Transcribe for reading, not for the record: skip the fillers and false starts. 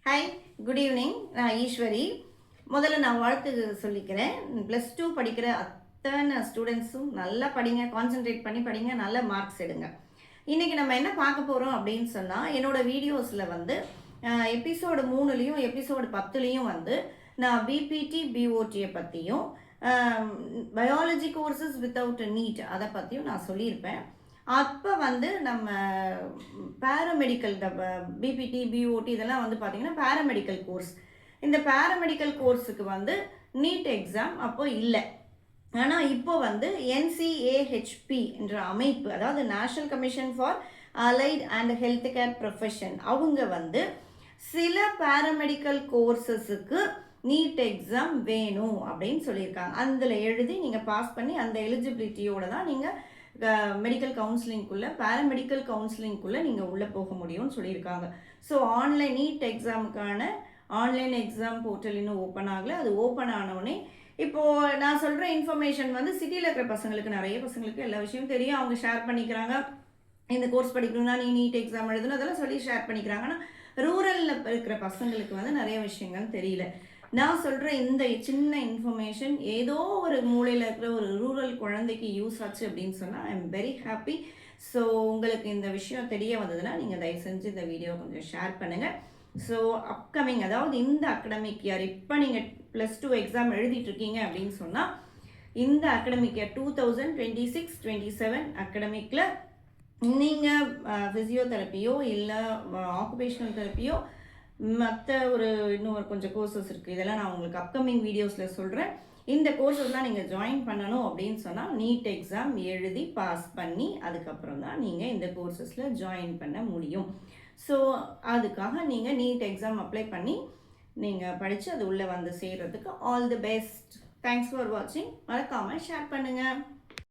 Hi, good evening. நான் ஈஸ்வரி. முதல்ல நான் வாழ்த்து சொல்லிக்கிறேன். +2 படிக்கிற அத்தனை ஸ்டூடெண்ட்ஸும் நல்லா படிங்க, கான்சென்ட்ரேட் பண்ணி படிங்க, நல்ல மார்க்ஸ் எடுங்க. இன்றைக்கி நம்ம என்ன பார்க்க போகிறோம் அப்படின்னு சொன்னால், என்னோடய வீடியோஸில் வந்து எபிசோடு 3லையும் எபிசோடு 10லையும் வந்து நான் பிபிடி பிஓடியை பற்றியும் பயாலஜி கோர்சஸ் வித்தவுட் நீட் அதை பற்றியும் நான் சொல்லியிருப்பேன். அப்போ வந்து நம்ம பேராமெடிக்கல் பிபிடி பிஓடி இதெல்லாம் வந்து பார்த்திங்கன்னா பேராமெடிக்கல் கோர்ஸ். இந்த பேராமெடிக்கல் கோர்ஸுக்கு வந்து நீட் எக்ஸாம் அப்போ இல்லை. ஆனால் இப்போ வந்து NCAHP என்ற அமைப்பு, அதாவது national commission for allied and health care profession, அவங்க வந்து சில பேராமெடிக்கல் கோர்சஸுக்கு நீட் எக்ஸாம் வேணும் அப்படின்னு சொல்லியிருக்காங்க. அதில் எழுதி நீங்கள் பாஸ் பண்ணி அந்த எலிஜிபிலிட்டியோடு தான் நீங்கள் மெடிக்கல் கவுன்சிலிங்குள்ளே பேராமெடிக்கல் கவுன்சிலிங்குள்ளே நீங்கள் உள்ளே போக முடியும்னு சொல்லியிருக்காங்க. ஸோ ஆன்லைன் நீட் எக்ஸாமுக்கான ஆன்லைன் எக்ஸாம் போர்ட்டல் இன்னும் ஓப்பன் ஆகலை. அது ஓப்பன் ஆனவுடனே இப்போது நான் சொல்கிற இன்ஃபர்மேஷன் வந்து சிட்டியில் இருக்கிற பசங்களுக்கு, நிறைய பசங்களுக்கு எல்லா விஷயமும் தெரியும், அவங்க ஷேர் பண்ணிக்கிறாங்க. இந்த கோர்ஸ் படிக்கணும்னா நீ நீட் எக்ஸாம் எழுதணும் அதெல்லாம் சொல்லி ஷேர் பண்ணிக்கிறாங்க. ஆனால் ரூரலில் இருக்கிற பசங்களுக்கு வந்து நிறைய விஷயங்கள் தெரியல. நான் சொல்கிற இந்த சின்ன இன்ஃபர்மேஷன் ஏதோ ஒரு மூலையில் இருக்கிற ஒரு ரூரல் குழந்தைக்கு யூஸ் ஆச்சு அப்படின்னு சொன்னால் I am very happy. So உங்களுக்கு இந்த விஷயம் தெரிய வந்ததுன்னா நீங்கள் தயவு செஞ்சு இந்த வீடியோ கொஞ்சம் ஷேர் பண்ணுங்கள். ஸோ அப்கமிங், அதாவது இந்த அகடமிக் இயர், இப்போ நீங்கள் +2 எக்ஸாம் எழுதிட்டுருக்கீங்க அப்படின்னு சொன்னால் இந்த அகடமிக் இயர் 2026-27 அகடமிக்கில் நீங்கள் ஃபிசியோதெரப்பியோ இல்லை ஆக்குபேஷனல் தெரப்பியோ மற்ற இன்னும் கொஞ்சம் கோர்சஸ் இருக்குது. இதெல்லாம் நான் உங்களுக்கு அப்கமிங் வீடியோஸில் சொல்கிறேன். இந்த கோர்சஸ்லாம் நீங்கள் ஜாயின் பண்ணணும் அப்படின்னு சொன்னால் நீட் எக்ஸாம் எழுதி பாஸ் பண்ணி அதுக்கப்புறம் தான் நீங்கள் இந்த கோர்சஸில் ஜாயின் பண்ண முடியும். ஸோ அதுக்காக நீங்கள் நீட் எக்ஸாம் அப்ளை பண்ணி நீங்கள் படித்து அது உள்ளே வந்து சேர்கிறதுக்கு all the best. Thanks for வாட்சிங். மறக்காமல் ஷேர் பண்ணுங்கள்.